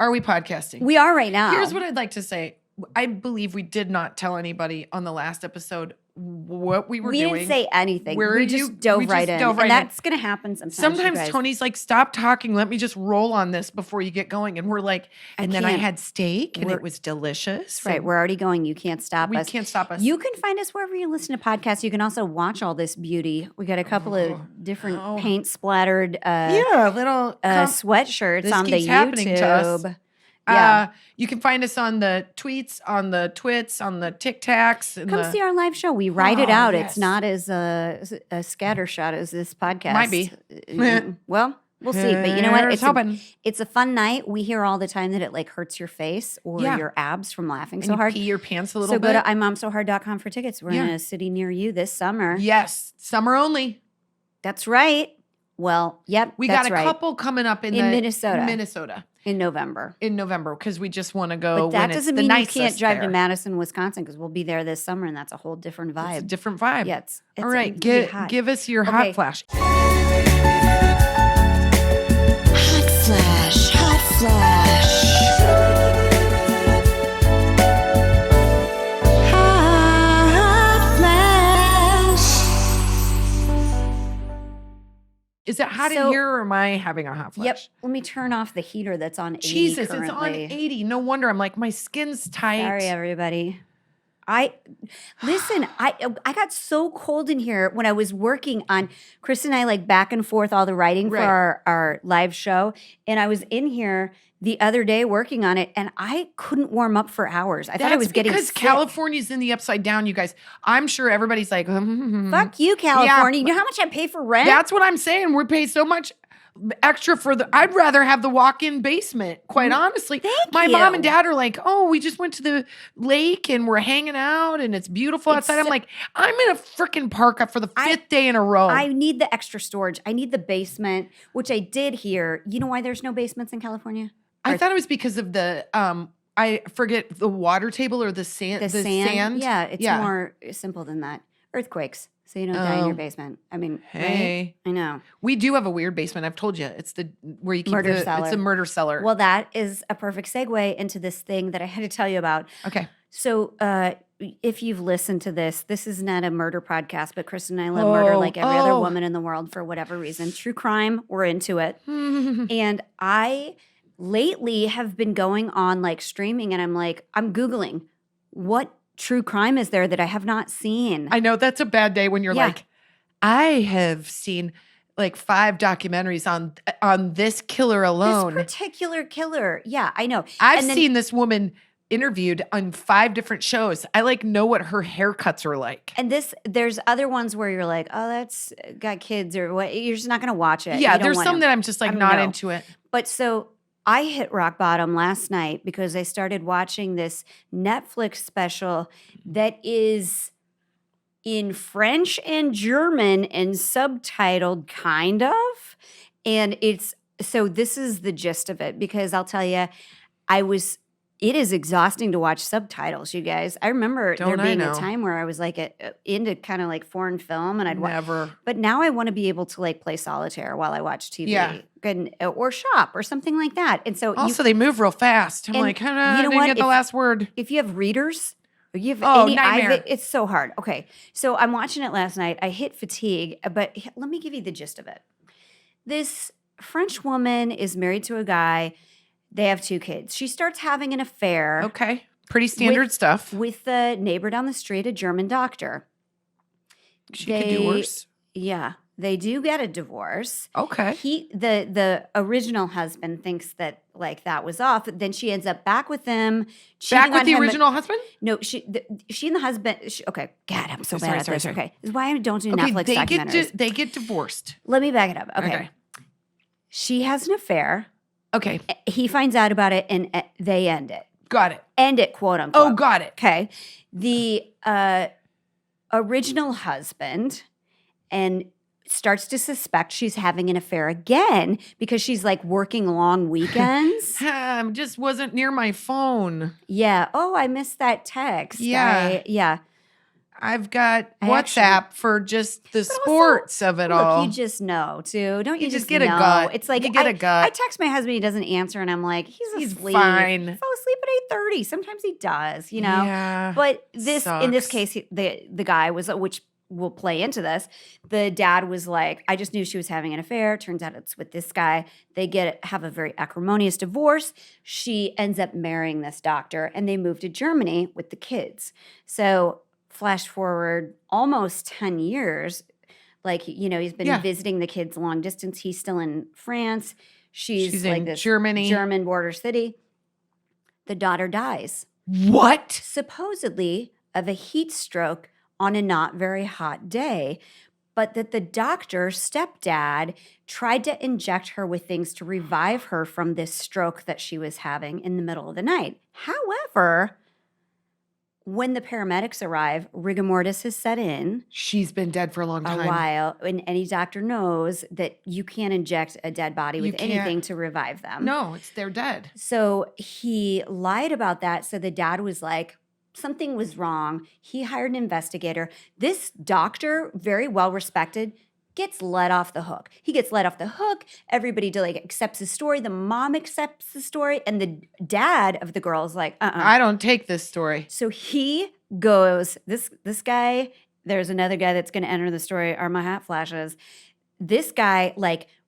Are we podcasting? We are right now. Here's what I'd like to say. I believe we did not tell anybody on the last episode what we were doing. We didn't say anything. We just dove right in. And that's going to happen sometimes. Sometimes Tony's like, stop talking. Let me just roll on this before you get going. And we're like, and then I had steak and it was delicious. Right. We're already going. You can't stop us. We can't stop us. You can find us wherever you listen to podcasts. You can also watch all this beauty. We got a couple of different paint splattered little sweatshirts on the happening to us. YouTube. Yeah. You can find us on the tweets, on the twits, on the TikToks. Come see our live show. We write it out. Yes. It's not as a scattershot as this podcast. Might be. Well, we'll see. But you know what? It's a fun night. We hear all the time that it like hurts your face or your abs from laughing so hard. Pee your pants a little bit. So go to IMOMSOHARD.com for tickets. We're in a city near you this summer. Yes. Summer only. That's right. Well, yep. We got a couple coming up in Minnesota. In November, because we just want to go. But that when doesn't it's mean you can't drive to Madison, Wisconsin, because we'll be there this summer, and that's a whole different vibe. It's a different vibe. Yeah, it's all right. Give us your hot flash. Hot flash. Hot flash. Hot flash. Is it hot in here, or am I having a hot flash? Yep. Let me turn off the heater that's on 80 Jesus, currently. it's on 80. No wonder. I'm like, my skin's tight. Sorry, everybody. I got so cold in here when I was working on Chris and I like back and forth all the writing for our live show. And I was in here the other day working on it, and I couldn't warm up for hours. I thought I was getting sick. Because California's in the upside down, you guys. I'm sure everybody's like, fuck you, California. You know how much I pay for rent? That's what I'm saying. We pay so much extra for I'd rather have the walk-in basement, quite honestly. My mom and dad are like, oh, we just went to the lake and we're hanging out and it's beautiful outside. I'm like, I'm in a freaking park up for the fifth day in a row. I need the extra storage. I need the basement, which I did here. You know why there's no basements in California? I thought it was because of the I forget the water table or the sand. The sand. Yeah, it's more simple than that. Earthquakes. So you don't die in your basement. I mean, right? I know. We do have a weird basement. I've told you. It's where you keep murder cellar. It's a murder cellar. Well, that is a perfect segue into this thing that I had to tell you about. Okay. So if you've listened to this is not a murder podcast, but Chris and I love murder like every other woman in the world for whatever reason. True crime, we're into it. And I lately have been going on like streaming, and I'm Googling what true crime is there that I have not seen. I know that's a bad day when you're like, I have seen like 5 documentaries on this killer alone. This particular killer. Yeah, I know. I've seen this woman interviewed on 5 different shows. I like know what her haircuts are like. And there's other ones where you're like, oh, that's got kids or what. You're just not going to watch it. Yeah, there's some that I'm just like not into it. But so I hit rock bottom last night because I started watching this Netflix special that is in French and German and subtitled kind of. And this is the gist of it, because I'll tell you, it is exhausting to watch subtitles, you guys. I remember there being a time where I was like into kind of like foreign film, and I'd never. But now I want to be able to like play solitaire while I watch TV, or shop or something like that. And so also they move real fast. I'm like, I didn't get the last word. If you have readers, you have nightmare. It's so hard. Okay, so I'm watching it last night. I hit fatigue, but let me give you the gist of it. This French woman is married to a guy. They have 2 kids. She starts having an affair. Okay. Pretty standard stuff. With the neighbor down the street, a German doctor. She could do worse. Yeah. They do get a divorce. Okay. The original husband thinks that like that was off. Then she ends up back with him. Back with the original husband? No, she and the husband. Okay. God, I'm so bad at this. Sorry. Okay. This is why I don't do Netflix documentaries. They get divorced. Let me back it up. Okay. She has an affair. Okay. He finds out about it, and they end it. Got it. End it, quote unquote. Oh, got it. Okay. The original husband starts to suspect she's having an affair again because she's like working long weekends. Just wasn't near my phone. Yeah. Oh, I missed that text. Yeah. Yeah. I've got I WhatsApp for just the sports of it all. Look, you just know too. Don't you, You just just get a know? gut. It's like You get a gut. I text my husband, he doesn't answer, and I'm like, he's asleep. fine. He fell asleep at 8:30. Sometimes he does, you know. Yeah, But in this sucks. case, the guy was, which will play into this. The dad was like, I just knew she was having an affair. Turns out it's with this guy. They have a very acrimonious divorce. She ends up marrying this doctor, and they move to Germany with the kids. So flash forward almost 10 years. Like, you know, he's been visiting the kids long distance. He's still in France. She's like in this Germany. German border city. The daughter dies, What? supposedly of a heat stroke on a not very hot day, but that the doctor, stepdad, tried to inject her with things to revive her from this stroke that she was having in the middle of the night. However, when the paramedics arrive, rigor mortis has set in She's been dead for a long time. a while, and any doctor knows that you can't inject a dead body with can't. anything to revive them. No, they're dead. So he lied about that. So the dad was like, something was wrong. He hired an investigator. This doctor, very well respected, gets let off the hook. He gets let off the hook. Everybody accepts his story. The mom accepts the story. And the dad of the girl is like, I don't take this story. So he goes, this guy, there's another guy that's going to enter the story. Are my hot flashes. This guy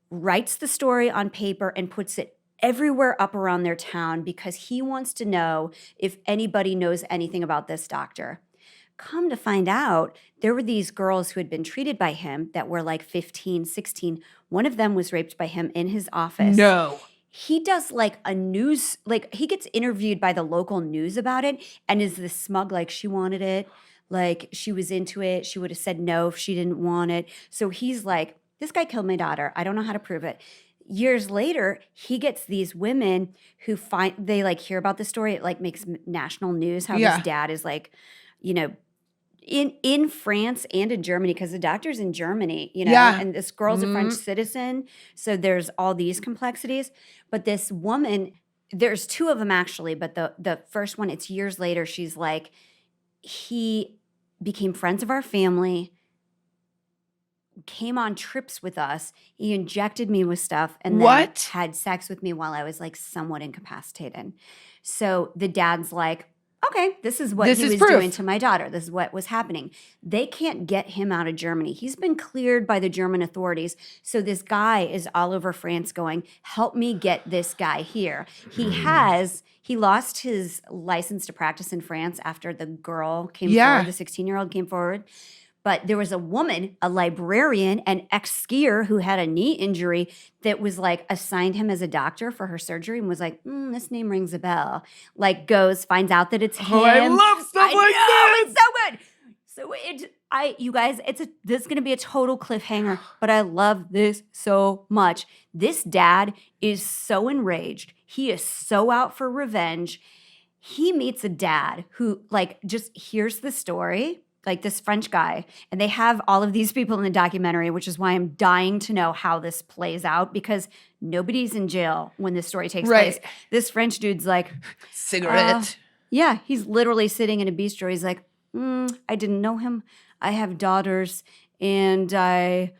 writes the story on paper and puts it everywhere up around their town because he wants to know if anybody knows anything about this doctor. Come to find out, there were these girls who had been treated by him that were like 15, 16. One of them was raped by him in his office. No. He does a news, he gets interviewed by the local news about it and is this smug, she wanted it. She was into it. She would have said no if she didn't want it. So he's like, this guy killed my daughter. I don't know how to prove it. Years later, he gets these women who they hear about the story. It makes national news how this dad is in France and in Germany because the doctor's in Germany, and this girl's a French citizen. So there's all these complexities. But this woman, there's two of them actually, but the first one, it's years later. She's like, he became friends of our family, came on trips with us. He injected me with stuff and then had sex with me while I was somewhat incapacitated. So the dad's like, okay, this is what he was doing to my daughter. This is what was happening. They can't get him out of Germany. He's been cleared by the German authorities. So this guy is all over France going, help me get this guy here. He lost his license to practice in France after the girl came forward, the 16-year-old came forward. But there was a woman, a librarian, an ex-skier who had a knee injury that was assigned him as a doctor for her surgery and was like, this name rings a bell. Finds out that it's him. Oh, I love stuff like this. It's so good. So you guys, this is going to be a total cliffhanger, but I love this so much. This dad is so enraged. He is so out for revenge. He meets a dad who just hears the story. This French guy, and they have all of these people in the documentary, which is why I'm dying to know how this plays out because nobody's in jail when this story takes place. This French dude's like, cigarette. Yeah, he's literally sitting in a bistro. He's like, I didn't know him. I have daughters, and I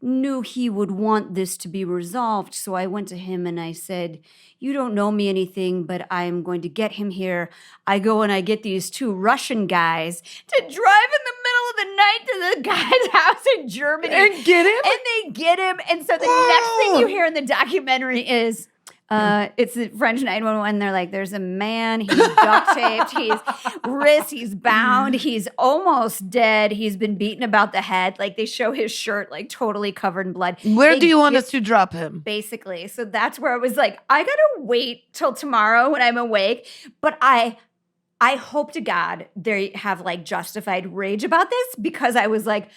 knew he would want this to be resolved. So I went to him and I said, you don't know me anything, but I'm going to get him here. I go and I get these two Russian guys to drive in the middle of the night to the guy's house in Germany. And get him? And they get him. And so the next thing you hear in the documentary is, it's the French 911. They're like, there's a man, he's duct taped, he's bound, he's almost dead, he's been beaten about the head. They show his shirt totally covered in blood. Where do you want us to drop him? Basically. So that's where I was like, I gotta wait till tomorrow when I'm awake. But I hope to God they have justified rage about this because I was like,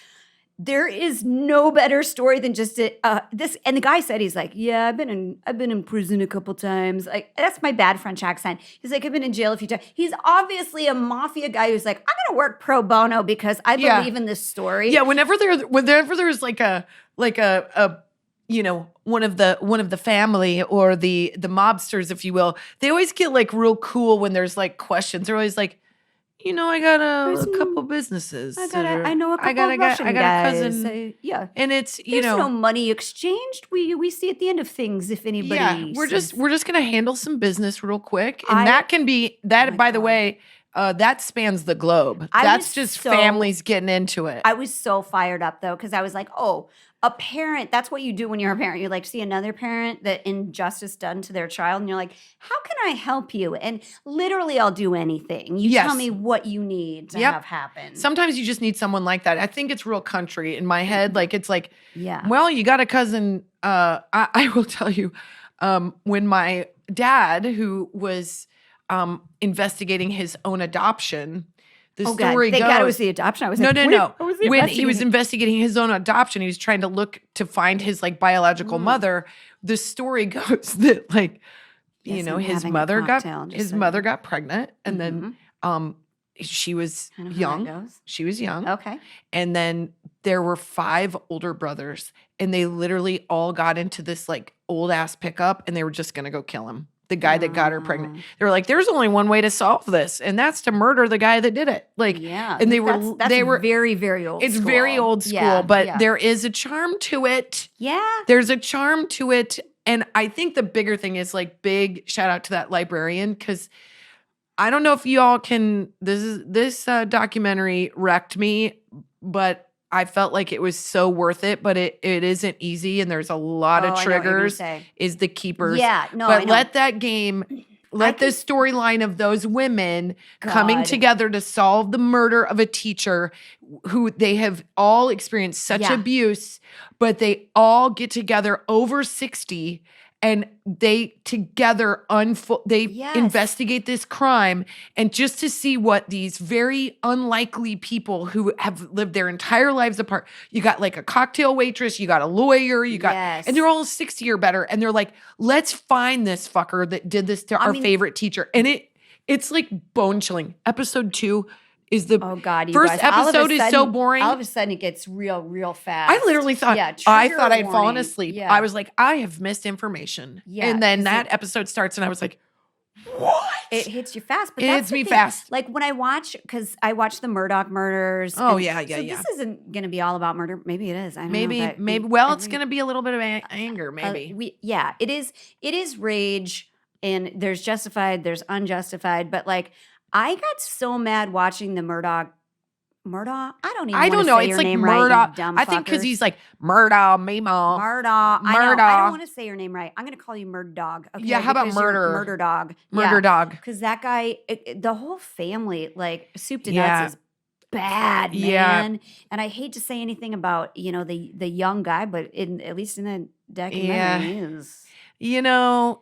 there is no better story than just this. And the guy said, he's like, yeah, I've been in prison a couple times. That's my bad French accent. He's like, I've been in jail a few times. He's obviously a mafia guy who's like, I'm going to work pro bono because I believe in this story. Yeah. Whenever there's one of the family or the mobsters, if you will, they always get real cool when there's questions. They're always like, I got There's a couple businesses. I know a couple of Russian I got guys. a cousin. Yeah. And it's, There's no money exchanged. We see at the end of things if anybody. yeah, we're just gonna handle some business real quick, and I- that can be that. my by the God. way, that spans the globe. I That's was just so- families getting into it. I was so fired up though because I was like, oh, a parent. That's what you do when you're a parent. You like see another parent that injustice done to their child, and you're like, how can I help you? And literally, I'll do anything. You tell Yes. me what you need to Yep. have happen. Sometimes you just need someone like that. I think it's real country in my head. Like it's like, yeah. well, you got a cousin. I will tell you, when my dad, who was investigating his own adoption, the Oh God! story Thank goes. God it was the adoption. I was No, like, no, wait, no. what was When he was investigating? investigating his own adoption, he was trying to look to find his like biological mother. The story goes that like, Yes, I'm his having a mother cocktail, just his so you mother know. got pregnant, and then she was I know how that young. goes. She was young. Okay. And then there were 5 older brothers, and they literally all got into this like old ass pickup, and they were just gonna go kill him. The guy that got her pregnant. They were like, "There's only one way to solve this, and that's to murder the guy that did it." Like, Yeah. and they were That's they were. very, very old. It's school. very old school, Yeah, but yeah. there is a charm to it. Yeah. There's a charm to it, and I think the bigger thing is like big shout out to that librarian because. I don't know if y'all can. This documentary wrecked me, but I felt like it was so worth it. But it isn't easy, and there's a lot Oh, of I know what you're gonna triggers. say. Is the keepers? Yeah. No, I but know. let that game. Let the storyline of those women coming God. together to solve the murder of a teacher who they have all experienced such Yeah. abuse, but they all get together over 60 and they together Yes. investigate this crime, and just to see what these very unlikely people who have lived their entire lives apart. You got like a cocktail waitress, you got a lawyer, you got Yes. and they're all 60 or better, and they're like, let's find this fucker that did this to our favorite teacher. And it's like bone chilling. Episode 2 is the Oh God! You first guys, all of a episode is so sudden- boring. All of a sudden, it gets real fast. I literally thought Yeah, I trigger thought I'd fallen warning. asleep. Yeah. I was like, I have missed information. Yeah, And then 'cause that episode starts and I was like, what? It hits you fast. But It that's hits the me thing. fast. Like when I watch, because I watch the Murdoch murders. Oh, and yeah. So this isn't going to be all about murder. Maybe it is. I don't know. Maybe, but maybe. in Well, it's every- going to be a little bit of anger, maybe. It is. It is rage, and there's justified, there's unjustified. But like, I got so mad watching the Murdoch. I don't even. I don't wanna know. Say It's your like name right, you Murdoch. dumb I think because fuckers. he's like Murdoch, Mimo. Murdoch. I know. I Murdoch. don't want to say your name right. I'm going to call you Murdog. Okay? Yeah, how about Because you're Murder? Murder Dog. Murder Dog. Because that guy, the whole family, like soup to Yeah. nuts, is bad, man. Yeah. And I hate to say anything about the young guy, but at least in the documentary, Yeah. he is No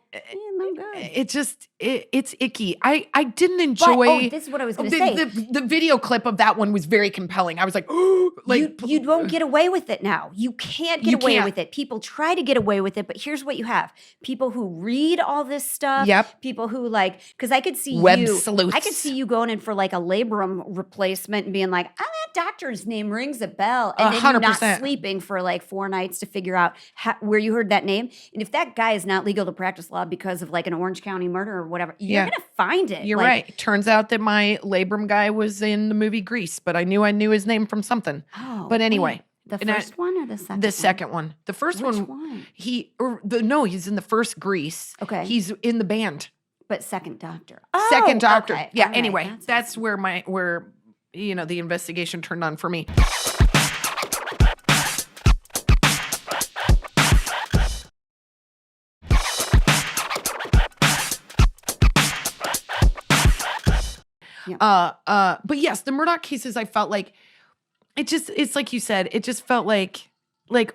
no good. it just, it's icky. I didn't enjoy. This is what I was going to say. The video clip of that one was very compelling. I was like, You don't get away with it now. You can't get You away can't. with it. People try to get away with it, but here's what you have: people who read all this stuff. Yep. People who because I could see Web you. sleuths. I could see you going in for like a labrum replacement and being like, "Oh, that doctor's name rings a bell," and then you're not 100%. sleeping for like 4 nights to figure out where you heard that name. And if that guy is not legal to practice law because of like an Orange County murder or whatever, you're Yeah. gonna find it. You're Like, right. Turns out that my labrum guy was in the movie Grease, but I knew his name from something. Oh, But anyway, wait, the and I- first one or the second? The one? second one. The first Which one, one? he's in the first Grease. Okay. He's in the band. But second doctor. Second Oh, doctor. okay. Yeah. All right. Anyway, that's awesome. where the investigation turned on for me. Yeah. But yes, the Murdoch cases, I felt like it's like you said, it just felt like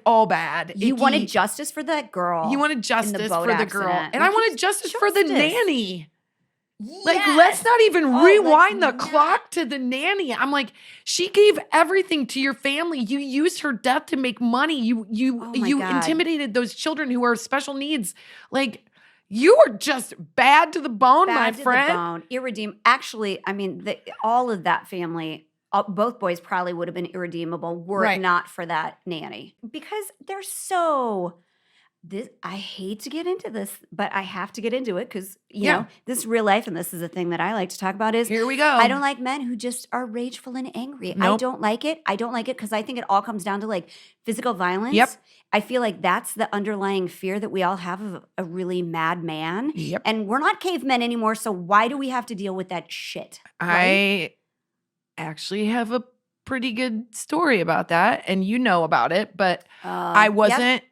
all bad. You Icky. wanted justice for that girl. You wanted justice boat for the girl. accident. And I Like, wanted just justice for the justice. nanny. Like, Yes. let's not even Oh, rewind the let's not. clock to the nanny. I'm like, she gave everything to your family. You used her death to make money. You Oh my God. intimidated those children who are special needs. Like, you are just bad to the bone, Bad my to the friend. bone. Irredeemable. Actually, I mean, all of that family, both boys probably would have been irredeemable were Right. it not for that nanny because they're so. I hate to get into this, but I have to get into it because, Yeah. know, this is real life, and this is a thing that I like to talk about is Here we go. I don't like men who just are rageful and angry. I Nope. don't like it. I don't like it because I think it all comes down to like physical violence. Yep. I feel like that's the underlying fear that we all have of a really mad man. Yep. And we're not cavemen anymore, so why do we have to deal with that shit? I actually have a pretty good story about that, and you know about it, but I Yep. wasn't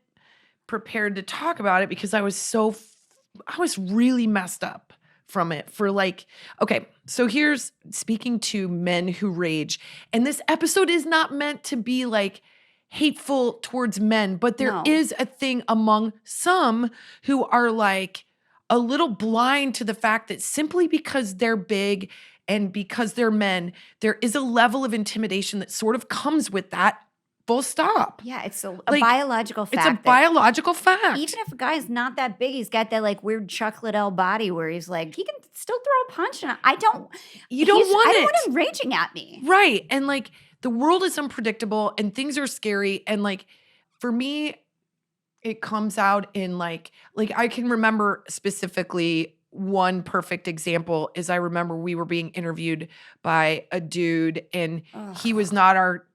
prepared to talk about it because I was really messed up from it for like, okay, so here's speaking to men who rage. And this episode is not meant to be like hateful towards men, but there No. is a thing among some who are like a little blind to the fact that simply because they're big and because they're men, there is a level of intimidation that sort of comes with that. Full stop. Yeah, it's a Like, biological fact. It's a that biological fact. even if a guy's not that big, he's got that like weird Chuck Liddell body where he's like, he can still throw a punch. And I don't want I don't it. want him raging at me. Right. And like the world is unpredictable and things are scary. And like for me, it comes out in like I can remember specifically one perfect example is I remember we were being interviewed by a dude and he was not our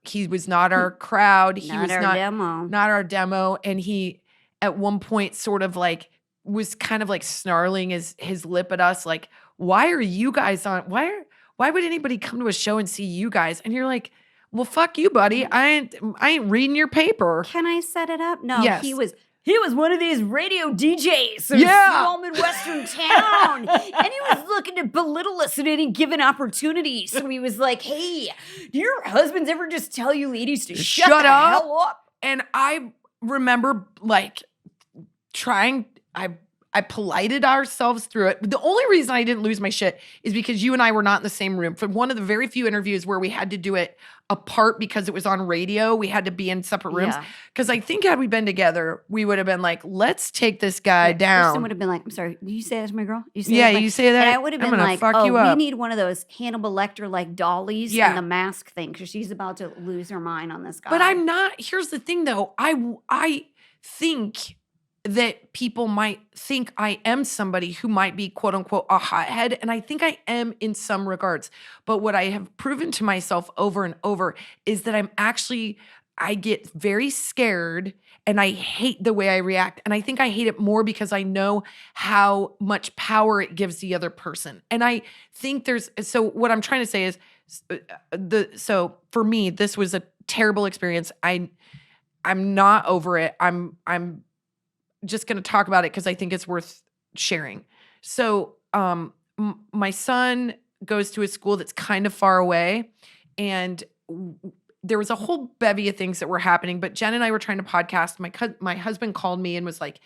crowd. He was our not demo. not our demo. And he at one point sort of like was kind of like snarling his lip at us, like, why are you guys on? Why would anybody come to a show and see you guys? And you're like, well, fuck you, buddy. I ain't reading your paper. Can I set it up? No, Yes. he was one of these radio DJs in Yeah. a small Midwestern town. And he was looking to belittle us at any given opportunity. So he was like, hey, do your husbands ever just tell you ladies to shut the up. hell up? And I remember like I polited ourselves through it. The only reason I didn't lose my shit is because you and I were not in the same room. For one of the very few interviews where we had to do it apart because it was on radio, we had to be in separate rooms. Yeah. Because I think had we been together, we would have been like, let's take this guy Kristen down. would have been like, I'm sorry, did you say that to my girl? You say Yeah, that to my-" you say that, And I would have I'm been gonna like, fuck oh, you we up. need one of those Hannibal Lecter like dollies Yeah. and the mask thing because she's about to lose her mind on this guy. But I'm not. Here's the thing, though. I think that people might think I am somebody who might be quote unquote a hothead, and I think I am in some regards. But what I have proven to myself over and over is that I get very scared and I hate the way I react. And I think I hate it more because I know how much power it gives the other person. And I think so what I'm trying to say is so for me, this was a terrible experience. I'm not over it. I'm just going to talk about it because I think it's worth sharing. So my son goes to a school that's kind of far away, and there was a whole bevy of things that were happening, but Jen and I were trying to podcast. My husband called me and was like,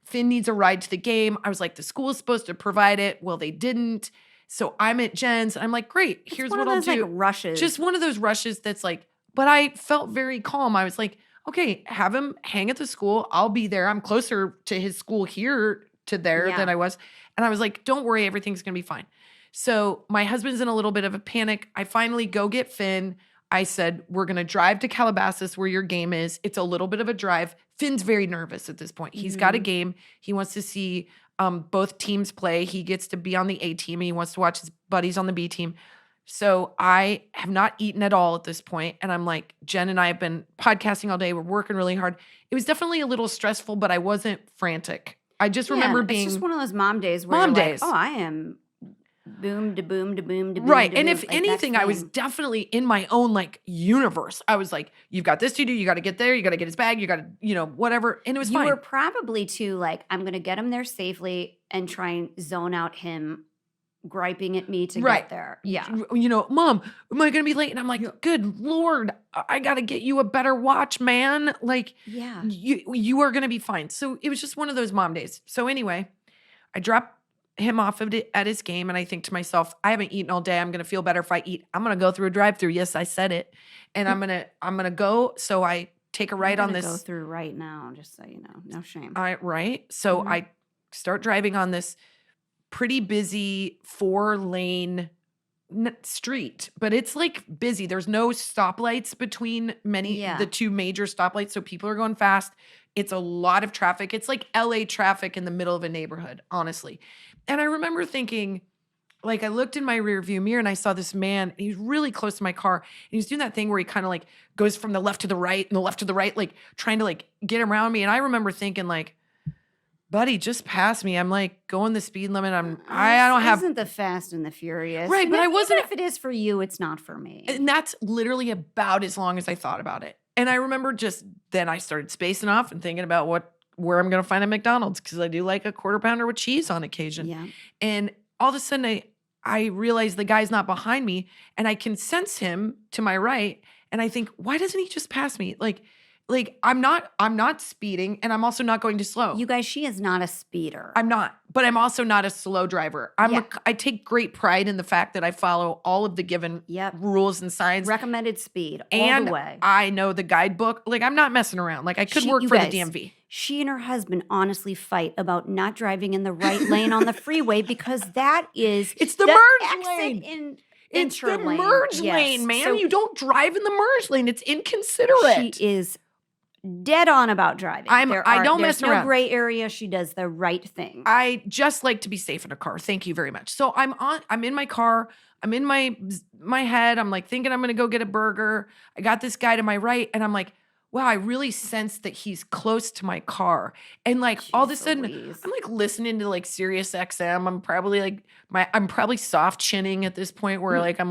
Finn needs a ride to the game. I was like, the school is supposed to provide it. Well, they didn't. So I'm at Jen's. And I'm like, great, here's what I'll do. Like rushes. Just one of those rushes that's like, but I felt very calm. I was like, okay, have him hang at the school. I'll be there. I'm closer to his school here to there than I was. And I was like, don't worry, everything's going to be fine. So my husband's in a little bit of a panic. I finally go get Finn. I said, we're going to drive to Calabasas where your game is. It's a little bit of a drive. Finn's very nervous at this point. He's got a game. He wants to see both teams play. He gets to be on the A team. And he wants to watch his buddies on the B team. So I have not eaten at all at this point. And I'm like, Jen and I have been podcasting all day. We're working really hard. It was definitely a little stressful, but I wasn't frantic. I just remember being. It's just one of those mom days where you're like, oh, I am boom to boom to boom to boom. Right. To And boom. if Like, anything, that's I was thing. definitely in my own like universe. I was like, you've got this to do. You got to get there. You got to get his bag. You got to, whatever. And it was You fine. were probably too like, I'm going to get him there safely and try and zone out him griping at me to get there. Yeah. Mom, am I going to be late? And I'm like, good Lord, I got to get you a better watch, man. Like, Yeah. you are going to be fine. So it was just one of those mom days. So anyway, I drop him off at his game. And I think to myself, I haven't eaten all day. I'm going to feel better if I eat. I'm going to go through a drive-through. Yes, I said it. And I'm going to go. So I take a ride on this. Go through right now, just so you know. No shame. Right. So I start driving on this pretty busy 4-lane street, but it's like busy. There's no stoplights between the two major stoplights. So people are going fast. It's a lot of traffic. It's like LA traffic in the middle of a neighborhood, honestly. And I remember thinking, like, I looked in my rear view mirror and I saw this man. He was really close to my car. And he was doing that thing where he kind of like goes from the left to the right and the left to the right, like trying to like get around me. And I remember thinking, like, buddy, just pass me. I'm like going the speed limit. I don't have. Isn't the Fast and the Furious? Right, but I wasn't. Even if it is for you, it's not for me. And that's literally about as long as I thought about it. And I remember then I started spacing off and thinking about where I'm going to find a McDonald's, because I do like a quarter pounder with cheese on occasion. Yeah. And all of a sudden I realize the guy's not behind me, and I can sense him to my right. And I think, why doesn't he just pass me? Like I'm not speeding, and I'm also not going too slow. You guys, she is not a speeder. I'm not, but I'm also not a slow driver. I take great pride in the fact that I follow all of the given rules and signs. Recommended speed all and the way. I know the guidebook. Like, I'm not messing around. Like, I could work for the DMV. She and her husband honestly fight about not driving in the right lane on the freeway, because that is it's the merge lane. It's the lane. merge lane, man. So you don't drive in the merge lane. It's inconsiderate. She is dead on about driving. I don't mess there's around. No gray area. She does the right thing. I just like to be safe in a car. Thank you very much. So I'm in my car. I'm in my head. I'm like thinking I'm going to go get a burger. I got this guy to my right, and I'm like, wow, I really sense that he's close to my car. And like all of a sudden, I'm like listening to like Sirius XM. I'm probably soft chinning at this point where like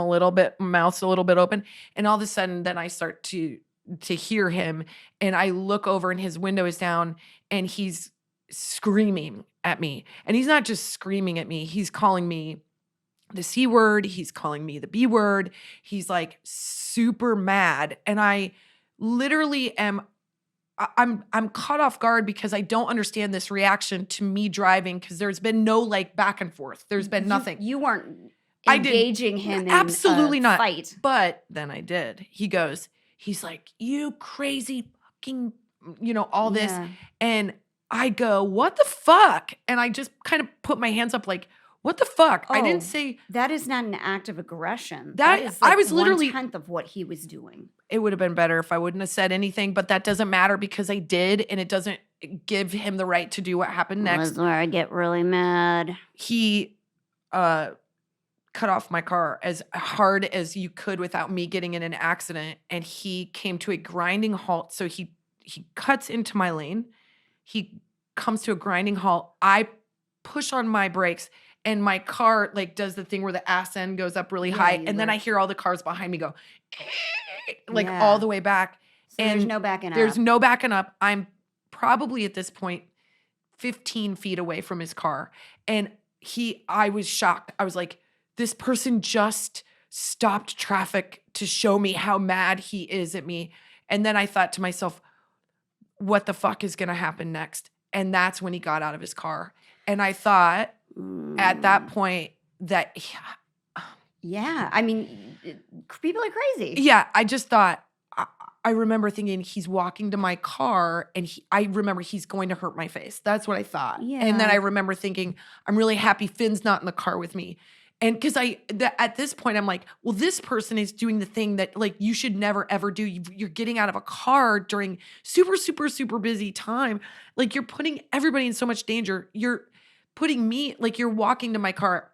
mouth's a little bit open. And all of a sudden then I start to hear him, and I look over and his window is down, and he's screaming at me. And he's not just screaming at me. He's calling me the C word. He's calling me the B word. He's like super mad. And I literally I'm caught off guard because I don't understand this reaction to me driving, because there's been no like back and forth. There's been nothing. You weren't engaging him in absolutely a not fight. But then I did. He's like, you crazy fucking, all this. Yeah. And I go, what the fuck? And I just kind of put my hands up like, what the fuck? I didn't say. That is not an act of aggression. That is like I was literally 1/10 of what he was doing. It would have been better if I wouldn't have said anything, but that doesn't matter because I did, and it doesn't give him the right to do what happened next. That's where I get really mad. He cut off my car as hard as you could without me getting in an accident, and he came to a grinding halt. So he cuts into my lane. He comes to a grinding halt. I push on my brakes, and my car like does the thing where the ass end goes up really high, and then I hear all the cars behind me go like all the way back. So and there's no backing up. There's no backing up. I'm probably at this point 15 feet away from his car, and I was shocked. I was like, this person just stopped traffic to show me how mad he is at me. And then I thought to myself, what the fuck is going to happen next? And that's when he got out of his car. And I thought at that point that, yeah, I mean, people are crazy. Yeah, I just thought, I remember thinking he's walking to my car, and I remember he's going to hurt my face. That's what I thought. Yeah. And then I remember thinking, I'm really happy Finn's not in the car with me. And because at this point, I'm like, well, this person is doing the thing that like you should never, ever do. You're getting out of a car during super, super, super busy time. Like you're putting everybody in so much danger. You're putting me, like you're walking to my car,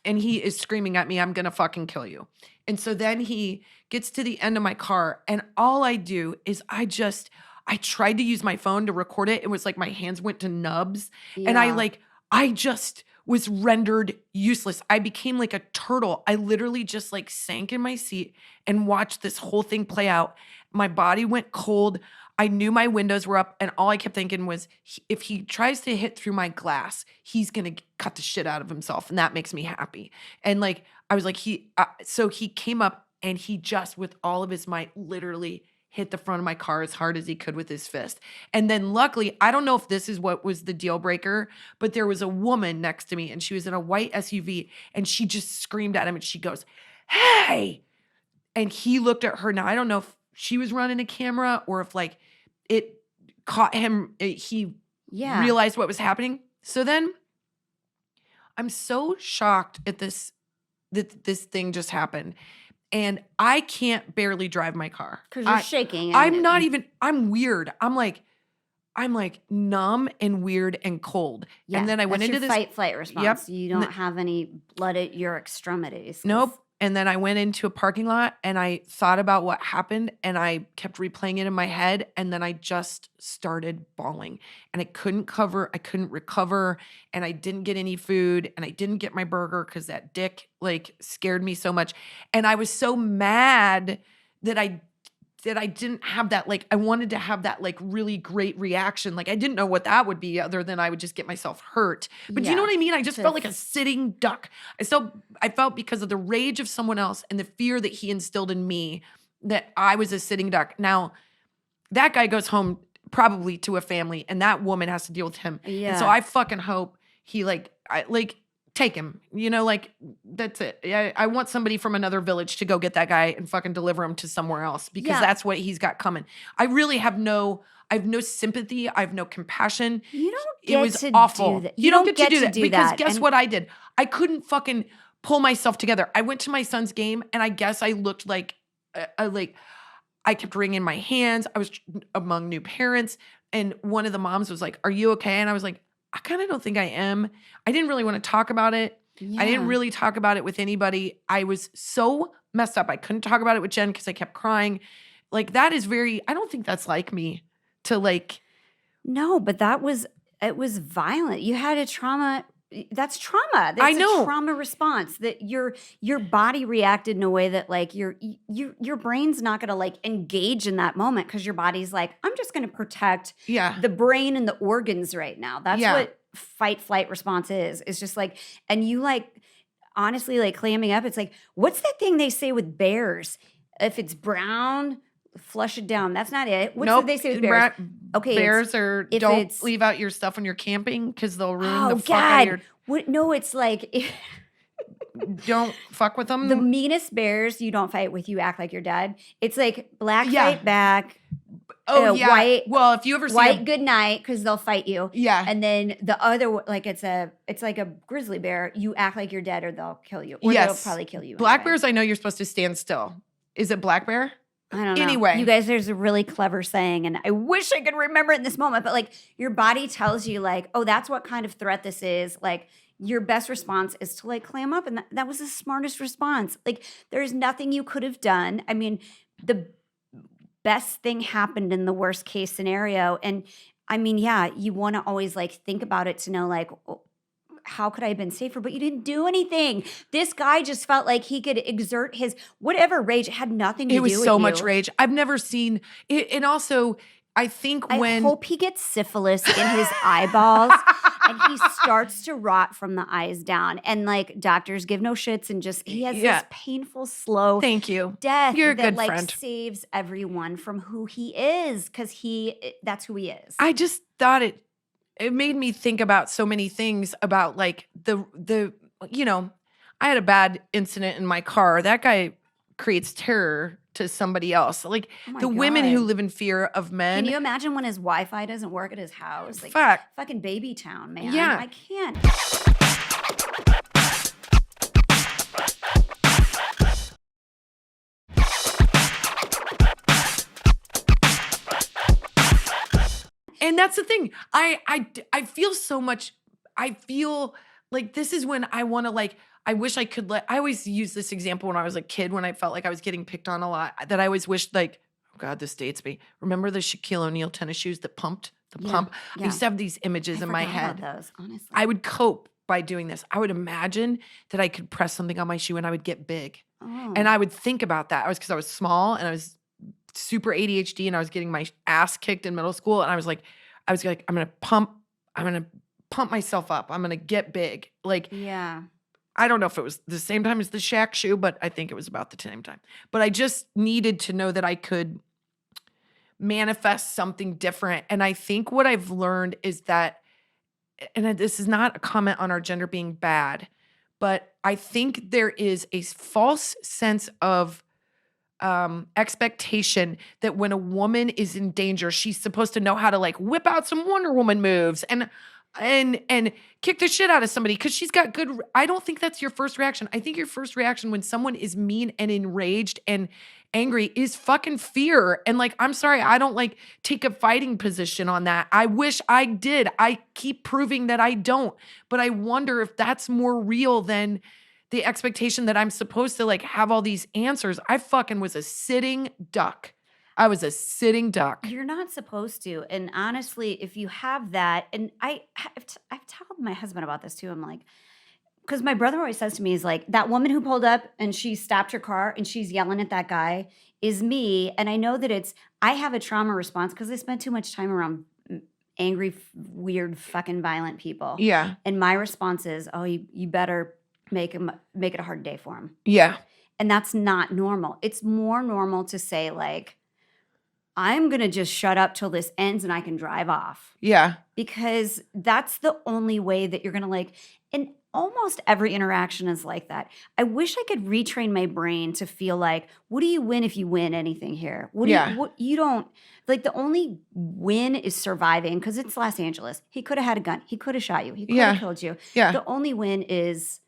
and he is screaming at me, I'm going to fucking kill you. And so then he gets to the end of my car, and all I do is I tried to use my phone to record it. It was like my hands went to nubs, and I just was rendered useless. I became like a turtle. I literally just like sank in my seat and watched this whole thing play out. My body went cold. I knew my windows were up, and all I kept thinking was, if he tries to hit through my glass, he's going to cut the shit out of himself, and that makes me happy. And like, I was like, so he came up, and he just, with all of his might, literally hit the front of my car as hard as he could with his fist. And then luckily, I don't know if this is what was the deal breaker, but there was a woman next to me, and she was in a white SUV, and she just screamed at him, and she goes, hey! And he looked at her. Now, I don't know if she was running a camera or if like it caught him, he realized what was happening. So then I'm so shocked at this, that this thing just happened. And I can't barely drive my car. Because you're shaking. I'm weird. I'm like, I'm like numb and weird and cold. Yeah, And then I went that's into your this. fight flight response. Yep. You don't have any blood at your extremities. 'cause- Nope. And then I went into a parking lot and I thought about what happened and I kept replaying it in my head. And then I just started bawling and I couldn't recover. And I didn't get any food and I didn't get my burger because that dick like scared me so much. And I was so mad that I didn't have that, like, I wanted to have that like really great reaction. Like I didn't know what that would be other than I would just get myself hurt. But do you know what I mean? I just felt like a sitting duck. I felt because of the rage of someone else and the fear that he instilled in me that I was a sitting duck. Now that guy goes home probably to a family and that woman has to deal with him. Yeah. And so I fucking hope he take him, like that's it. I want somebody from another village to go get that guy and fucking deliver him to somewhere else because that's what he's got coming. I really have I have no sympathy. I have no compassion. You don't get it was to awful. do that. You don't get to do that do because that. guess what I did? I couldn't fucking pull myself together. I went to my son's game and I guess I looked like I kept wringing my hands. I was among new parents and one of the moms was like, "Are you okay?" And I was like, I kind of don't think I am. I didn't really want to talk about it. Yeah. I didn't really talk about it with anybody. I was so messed up. I couldn't talk about it with Jen because I kept crying. Like that is I don't think that's like me to like. No, but it was violent. You had a trauma. That's trauma. That's I know. a trauma response that your body reacted in a way that like your brain's not going to like engage in that moment because your body's like, I'm just going to protect the brain and the organs right now. That's what fight flight response is. It's just like, and you like honestly like clamming up. It's like, what's that thing they say with bears? If it's brown, flush it down. That's not it. What they say with bears? Okay, bears don't leave out your stuff when you're camping because they'll ruin the fuck out of your. No, it's like don't fuck with them. The meanest bears you don't fight with. You act like you're dead. It's like black fight back. Oh yeah. White. Well, if you ever see white, good night because they'll fight you. Yeah. And then the other like it's like a grizzly bear. You act like you're dead or they'll kill you. Or they'll probably kill you. Black bears, I know you're supposed to stand still. Is it black bear? I don't know. Anyway. You guys, there's a really clever saying, and I wish I could remember it in this moment, but like your body tells you like, oh, that's what kind of threat this is. Like your best response is to like clam up. And that was the smartest response. Like there's nothing you could have done. I mean, the best thing happened in the worst case scenario. And I mean, yeah, you want to always like think about it to know like, how could I have been safer? But you didn't do anything. This guy just felt like he could exert his whatever rage. It had nothing to do with you. It was so much rage. I've never seen it. And also, I think I hope he gets syphilis in his eyeballs and he starts to rot from the eyes down. And like doctors give no shits and just he has this painful, slow Thank you. death You're a that good like friend. saves everyone from who he is because that's who he is. I just thought it made me think about so many things about like the I had a bad incident in my car. That guy creates terror to somebody else. Like the women who live in fear of men. Can you imagine when his Wi-Fi doesn't work at his house? Like fucking baby town, man. Yeah. I can't. And that's the thing. I feel so much. I feel like this is when I want to like. I wish I could I always use this example when I was a kid when I felt like I was getting picked on a lot. That I always wished like, oh God, this dates me. Remember the Shaquille O'Neal tennis shoes that pumped the pump? Yeah. I used to have these images in my head. About those, honestly. I would cope by doing this. I would imagine that I could press something on my shoe and I would get big. Oh. And I would think about that. Because I was small and I was super ADHD and I was getting my ass kicked in middle school. And I was like, I'm gonna pump myself up. I'm gonna get big. Like, yeah. I don't know if it was the same time as the Shaq shoe, but I think it was about the same time. But I just needed to know that I could manifest something different. And I think what I've learned is that, and this is not a comment on our gender being bad, but I think there is a false sense of expectation that when a woman is in danger, she's supposed to know how to like whip out some Wonder Woman moves. And and kick the shit out of somebody because she's got good. I don't think that's your first reaction. I think your first reaction when someone is mean and enraged and angry is fucking fear. And like, I'm sorry, I don't like take a fighting position on that. I wish I did. I keep proving that I don't. But I wonder if that's more real than the expectation that I'm supposed to like have all these answers. I fucking was a sitting duck. I was a sitting duck. You're not supposed to. And honestly, if you have that, and I've told my husband about this too. I'm like, because my brother always says to me, he's like, that woman who pulled up and she stopped her car and she's yelling at that guy is me. And I know that I have a trauma response because I spent too much time around angry, weird, fucking violent people. Yeah. And my response is, oh, you better make it a hard day for him. Yeah. And that's not normal. It's more normal to say like, I'm going to just shut up till this ends and I can drive off. Yeah. Because that's the only way that you're going to like, and almost every interaction is like that. I wish I could retrain my brain to feel like, what do you win if you win anything here? You don't, like the only win is surviving because it's Los Angeles. He could have had a gun. He could have shot you. He could have killed you. Yeah. The only win is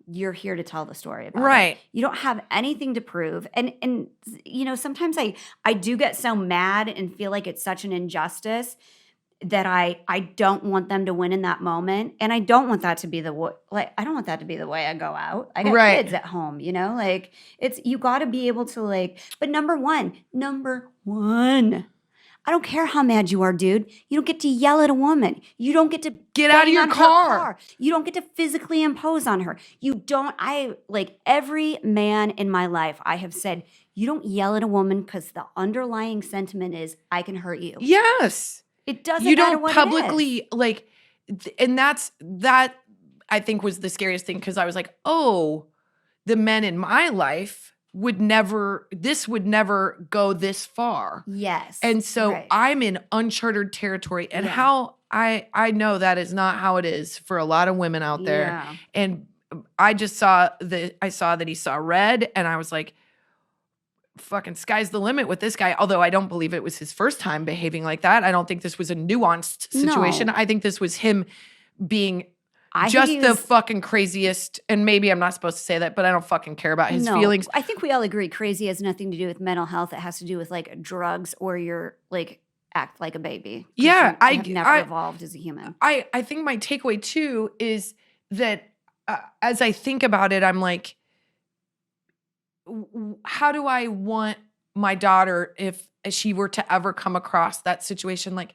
you're here to tell the story about right. it. You don't have anything to prove. And you know, sometimes I do get so mad and feel like it's such an injustice that I don't want them to win in that moment. And I don't want that to be the way I go out. I got kids at home, you know? Like you got to be able to like, but number one, I don't care how mad you are, dude. You don't get to yell at a woman. You don't get to get out of your car. You don't get to physically impose on her. Every man in my life, I have said, you don't yell at a woman because the underlying sentiment is, I can hurt you. Yes. It doesn't you matter don't what publicly it is. like, and that I think was the scariest thing because I was like, oh, the men in my life would never go this far. Yes. And so I'm in uncharted territory and how I know that is not how it is for a lot of women out there. Yeah. And I just saw that he saw red and I was like, fucking sky's the limit with this guy. Although I don't believe it was his first time behaving like that. I don't think this was a nuanced situation. No. I think this was him being think the fucking craziest, and maybe I'm not supposed to say that, but I don't fucking care about his feelings. I think we all agree crazy has nothing to do with mental health. It has to do with like drugs or you're like act like a baby. Yeah. I have never evolved as a human. I think my takeaway too is that as I think about it, I'm like, how do I want my daughter if she were to ever come across that situation? Like,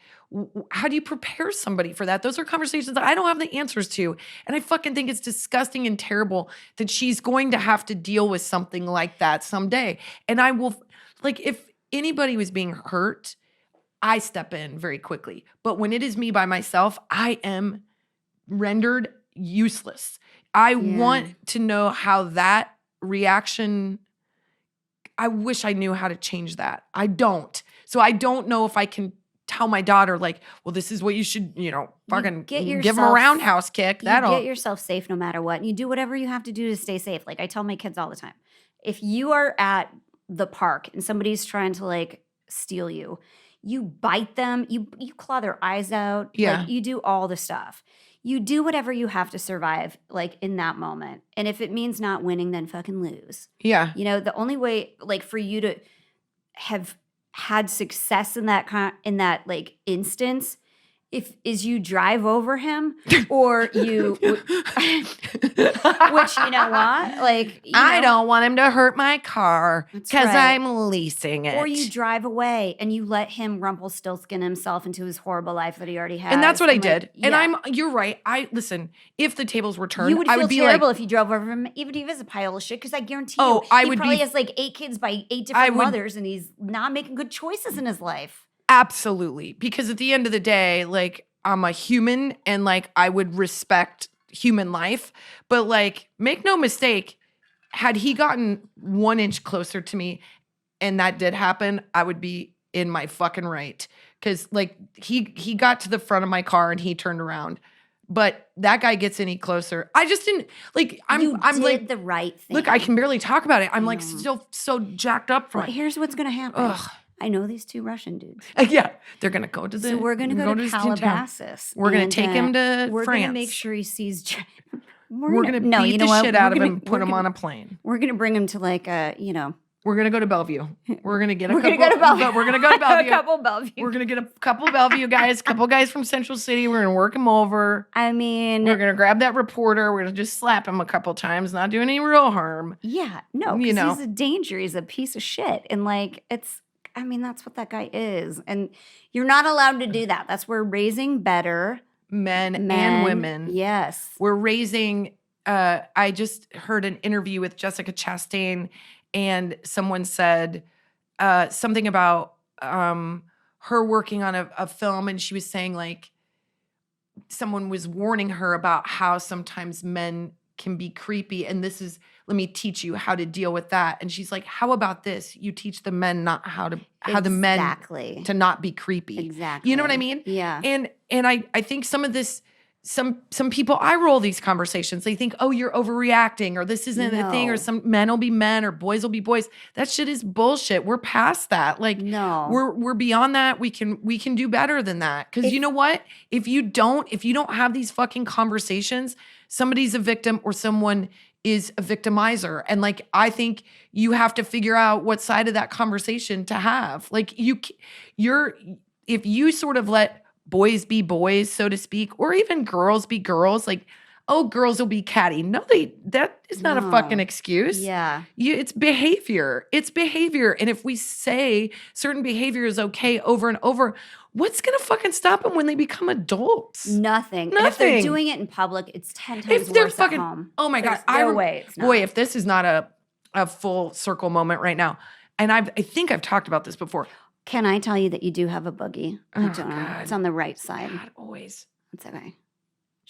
how do you prepare somebody for that? Those are conversations that I don't have the answers to. And I fucking think it's disgusting and terrible that she's going to have to deal with something like that someday. And I will, like, if anybody was being hurt, I step in very quickly. But when it is me by myself, I am rendered useless. I want to know how that reaction, I wish I knew how to change that. I don't. So I don't know if I can tell my daughter, like, well, this is what you should, fucking give them a roundhouse kick. You get yourself safe no matter what. And you do whatever you have to do to stay safe. Like I tell my kids all the time, if you are at the park and somebody's trying to like steal you, you bite them, you claw their eyes out. Yeah. Like, you do all the stuff. You do whatever you have to survive, like in that moment. And if it means not winning, then fucking lose. Yeah. The only way, like, for you to have had success in that like instance, is you drive over him or you, which you know what, like I don't want him to hurt my car because I'm leasing it. Or you drive away and you let him Rumpelstiltskin himself into his horrible life that he already has. And that's what I did. Like, and you're right. Listen, if the tables were turned, you would I feel would be terrible like, if you drove over him, even if he was a pile of shit, because I guarantee you, he probably has like 8 kids by 8 different mothers and he's not making good choices in his life. Absolutely. Because at the end of the day, like, I'm a human and like I would respect human life. But like, make no mistake, had he gotten 1 inch closer to me and that did happen, I would be in my fucking right. Because like he got to the front of my car and he turned around. But that guy gets any closer. I just didn't like. I'm did like the right thing. Look, I can barely talk about it. I'm like still so jacked up from it. Here's what's gonna happen. Ugh. I know these 2 Russian dudes. Yeah, they're gonna go to the. So we're going to go to his town. Calabasas. We're gonna and, take him to We're going to make France. sure he sees. We're gonna no, beat you know the what? shit We're out of gonna- him, put we're him gonna- on a plane. We're going to bring him to like a, We're gonna go to Bellevue. We're gonna get a We're couple. gonna go to Bellevue. We're gonna go to Bellevue. a couple Bellevue. We're gonna get a couple Bellevue guys, couple guys from Central City. We're gonna work them over. I mean, We're gonna grab that reporter. We're gonna just slap him a couple times, not do any real harm. yeah, no, You because know. he's a danger. He's a piece of shit. And like, I mean, that's what that guy is. And you're not allowed to do that. That's where raising better Men and women. Yes. We're raising. I just heard an interview with Jessica Chastain, and someone said something about her working on a film, and she was saying like someone was warning her about how sometimes men can be creepy, and this is, let me teach you how to deal with that. And she's like, how about this? You teach the men not how the men Exactly. to not be creepy. Exactly. You know what I mean? Yeah. And I think some of this, some people, I roll these conversations. They think, oh, you're overreacting, or this isn't a thing, or No. some men will be men or boys will be boys. That shit is bullshit. We're past that. Like, No. we're beyond that. We can do better than that. Because you know what? If you don't have these fucking conversations, somebody's a victim or someone is a victimizer. And like, I think you have to figure out what side of that conversation to have. Like if you sort of let boys be boys, so to speak, or even girls be girls, like, oh, girls will be catty. No, that is not a fucking excuse. Yeah. It's behavior. It's behavior. And if we say certain behavior is okay over and over, what's going to fucking stop them when they become adults? Nothing. And if they're Nothing. doing it in public, it's 10 times If they're worse fucking, at home. oh my God. There's no way it's not. Boy, if this is not a full circle moment right now, and I think I've talked about this before. Can I tell you that you do have a boogie? I Oh, don't know. God. It's on the right side. God, always. It's okay.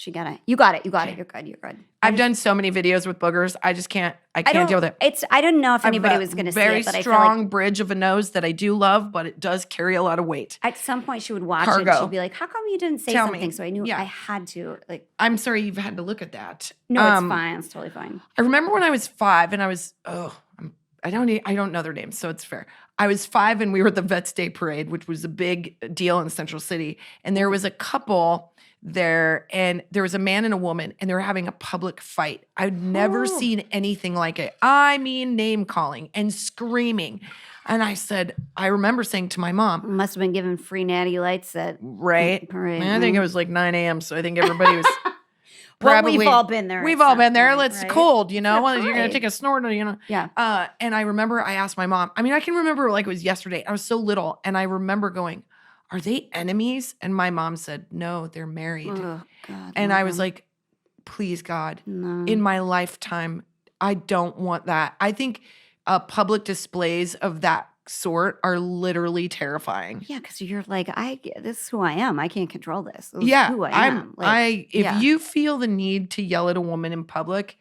You got it. You got it. Okay. You're good. You're good. I've done so many videos with boogers. I just can't deal with it. I don't know if anybody I've a was going to see very it, but I feel strong like bridge of a nose that I do love, but it does carry a lot of weight. at some point she would watch it. Cargo. She'd be like, "How come you didn't say Tell me. something?" So I knew Yeah. I had to. Like, I'm sorry you've had to look at that. no, it's fine. It's totally fine. I remember when I was 5 and I was, I don't know their names, so it's fair. I was 5 and we were at the Vets Day Parade, which was a big deal in Central City. And there was a couple there, and there was a man and a woman, and they were having a public fight. I'd never seen anything like it. I mean, name calling and screaming. And I remember saying to my mom, Must have been given free natty lights at right? parade. I think it was like 9 a.m. So I think everybody was Well, probably. we've all been there. We've at all some been there. point, It's right? cold, you know. Yeah, Well, you're gonna right. take a snort, you know. Yeah. And I remember I asked my mom. I mean, I can remember like it was yesterday. I was so little, and I remember going, "Are they enemies?" And my mom said, "No, they're married." Oh God. And no, I was no. like, "Please, God, no. in my lifetime, I don't want that." I think public displays of that sort are literally terrifying. Yeah, because you're like, this is who I am. I can't control this. This is Yeah, who I am. Like, if yeah. you feel the need to yell at a woman in public,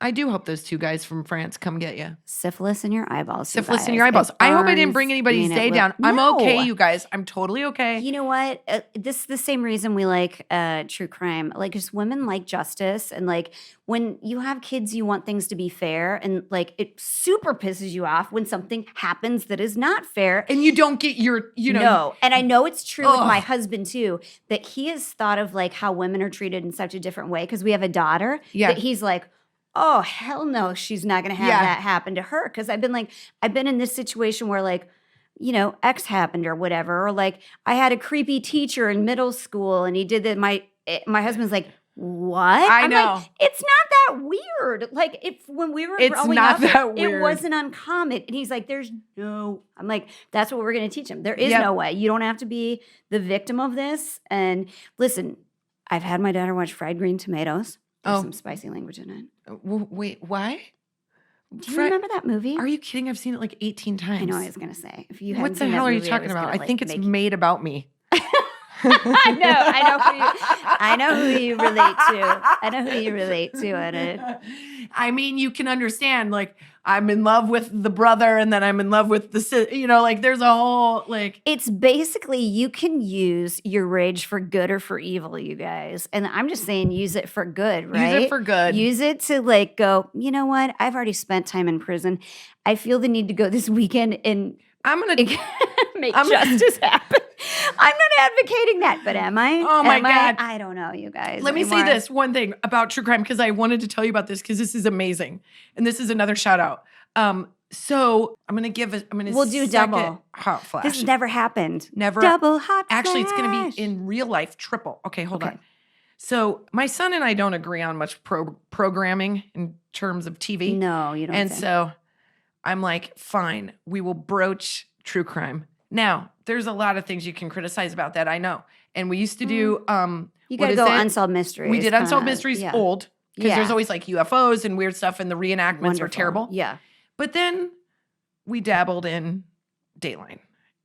I do hope those 2 guys from France come get you. syphilis in your eyeballs. you Syphilis in guys. your eyeballs. It I hope I didn't burns. bring I anybody's mean, it day will- down. I'm No. okay, you guys. I'm totally okay. You know what? This is the same reason we like true crime. Like, just women like justice, and like when you have kids, you want things to be fair, and like it super pisses you off when something happens that is not fair. And you don't get your, No, and I know it's true with my Ugh. husband too, that he has thought of like how women are treated in such a different way because we have a daughter. Yeah. That he's like, oh hell no, she's not going to have Yeah. that happen to her. Because I've been in this situation where like, you know, X happened or whatever, or like I had a creepy teacher in middle school and he did that. My husband's like, what? I I'm know. like, it's not that weird. Like when we were It's growing not up, that weird. it wasn't uncommon. And he's like, there's no. I'm like, that's what we're going to teach him. There is Yep. no way. You don't have to be the victim of this. And listen, I've had my daughter watch Fried Green Tomatoes. There's Oh. some spicy language in it. Wait, why? Do you remember that movie? Are you kidding? I've seen it like 18 times. I know I was going to say. If you What hadn't the seen hell that are you movie, talking was about? gonna, I like, think it's make- made about me. I know who you relate to. I know who you relate to in it. I mean, you can understand, like, I'm in love with the brother and then I'm in love with the, like there's a whole, like. It's basically you can use your rage for good or for evil, you guys. And I'm just saying use it for good, right? Use it for good. Use it to like go, you know what? I've already spent time in prison. I feel the need to go this weekend and I'm gonna make I'm- justice happen. I'm not advocating that, but am I? Oh, my Am I? God. I don't know, you guys. Let me say anymore. this one thing about true crime because I wanted to tell you about this because this is amazing, and this is another shout out. So I'm gonna We'll do double. hot flash. This has never happened. Never. Double hot Actually, it's gonna flash. be in real life triple. Okay, hold Okay. on. So my son and I don't agree on much programming in terms of TV. No, you don't. And think. so I'm like, fine, we will broach true crime. Now, there's a lot of things you can criticize about that, I know. And we used to do you what gotta is go it? unsolved mysteries. We did Unsolved kinda, Mysteries yeah. old because Yeah. there's always like UFOs and weird stuff, and the reenactments are Wonderful. terrible. Yeah. But then we dabbled in Dateline.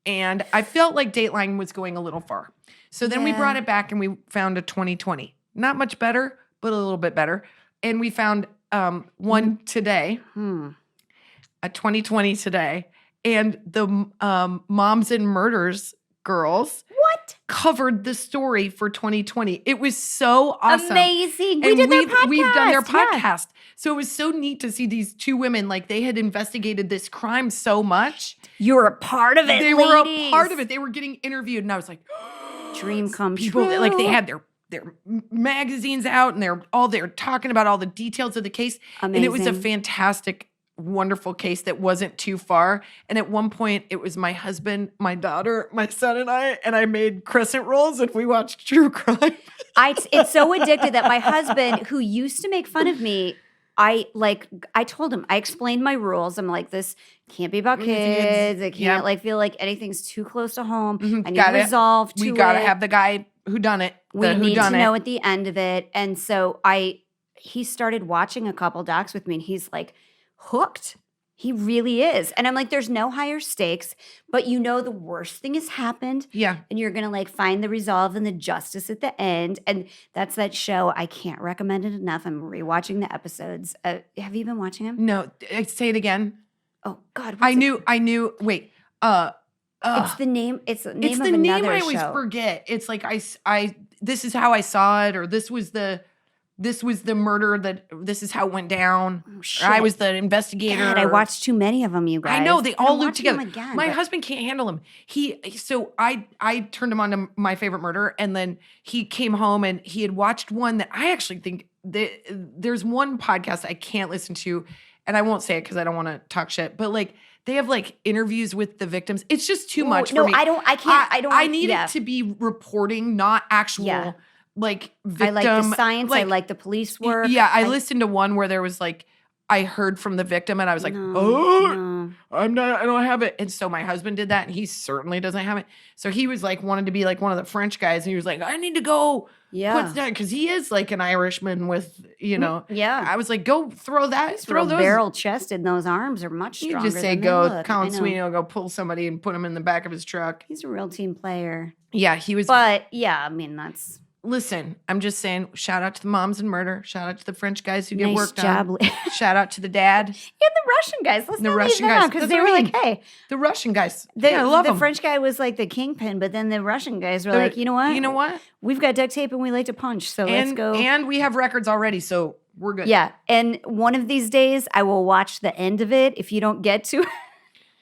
And I felt like Dateline was going a little far. So then we Yeah. brought it back and we found a 2020. Not much better, but a little bit better. And we found one today, a 2020 today. And the Moms and Murders girls What? covered the story for 2020. It was so awesome. Amazing. We And did their podcast. we've done their yeah. podcast. So it was so neat to see these two women, like they had investigated this crime so much. You were a part of it. They were a ladies. part of it. They were getting interviewed. And I was like, Dream come people, true. like they had their magazines out and they're talking about all the details of the case. Amazing. And it was a fantastic, wonderful case that wasn't too far. And at one point it was my husband, my daughter, my son and I made crescent rolls and we watched true crime. It's so addicted that my husband, who used to make fun of me, I told him, I explained my rules. I'm like, this can't be about kids. I can't Yep. feel like anything's too close to home. Mhm. I need Gotta- resolve to We gotta it. have the guy who done it. We need to whodunit. know at the end of it. And so he started watching a couple docs with me and he's like hooked. He really is. And I'm like, there's no higher stakes, but you know the worst thing has happened. Yeah. And you're gonna like find the resolve and the justice at the end. And that's that show. I can't recommend it enough. I'm rewatching the episodes. Have you been watching them? No, say it again. Oh God. I what's it- knew. Wait. It's the name. It's the name It's of the another name I always show. forget. It's like this is how I saw it, or this was the murder this is how it went down. Oh, Or shit. I was the investigator. God, I or- watched too many of them, you guys. I know they And I'm all loop watching them together. again, My but- husband can't handle him. So I turned him on to My Favorite Murder, and then he came home and he had watched one that I actually think there's one podcast I can't listen to, and I won't say it because I don't want to talk shit. But like they have like interviews with the victims. It's just too much for no, me. I don't. I can't. I don't. I need yeah. it to be reporting, not actual Yeah. like I victim. like the science. I like the police work. Yeah, I listened to one where there was like I heard from the victim and I was like, No, oh, no. I don't have it. And so my husband did that and he certainly doesn't have it. So he was like, wanted to be like one of the French guys. And he was like, I need to go Yeah. put that. Cause he is like an Irishman with, Yeah. I was like, go throw that, throw those. barrel chested. Those arms are much You stronger. just say than they go, look. Colin I know. Sweeney will go pull somebody and put him in the back of his truck. He's a real team player. Yeah, he was. But yeah, I mean that's Listen, I'm just saying, shout out to the Moms and Murder. Shout out to the French guys who get nice work job. done. And Shout out to the dad. the Russian guys. Let's The not Russian leave them guys. out because That's they what were I like, mean. hey, The Russian guys. the, yeah, I love the them. French guy was like the kingpin, but then the Russian guys were like, you know what? You know what? We've got duct tape and we like to punch, so let's go. And we have records already, so we're good. Yeah, and one of these days I will watch the end of it if you don't get to.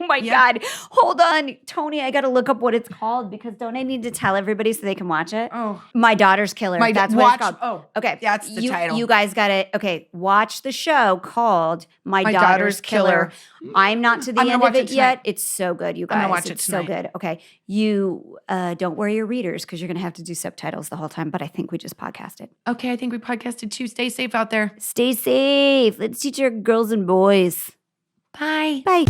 Oh my Yeah. God. Hold on, Tony. I got to look up what it's called because don't I need to tell everybody so they can watch it? Oh, My Daughter's Killer. That's what it's called. Oh, Okay. that's the title. You guys got it. Okay. Watch the show called My Daughter's Killer. I'm not to the I'm gonna end watch of it it yet. tonight. It's so good, you I'm guys. gonna watch it it's so tonight. good. Okay. You don't worry your readers because you're going to have to do subtitles the whole time, but I think we just podcasted. Okay, I think we podcasted too. Stay safe out there. Stay safe. Let's teach our girls and boys. Bye. Bye.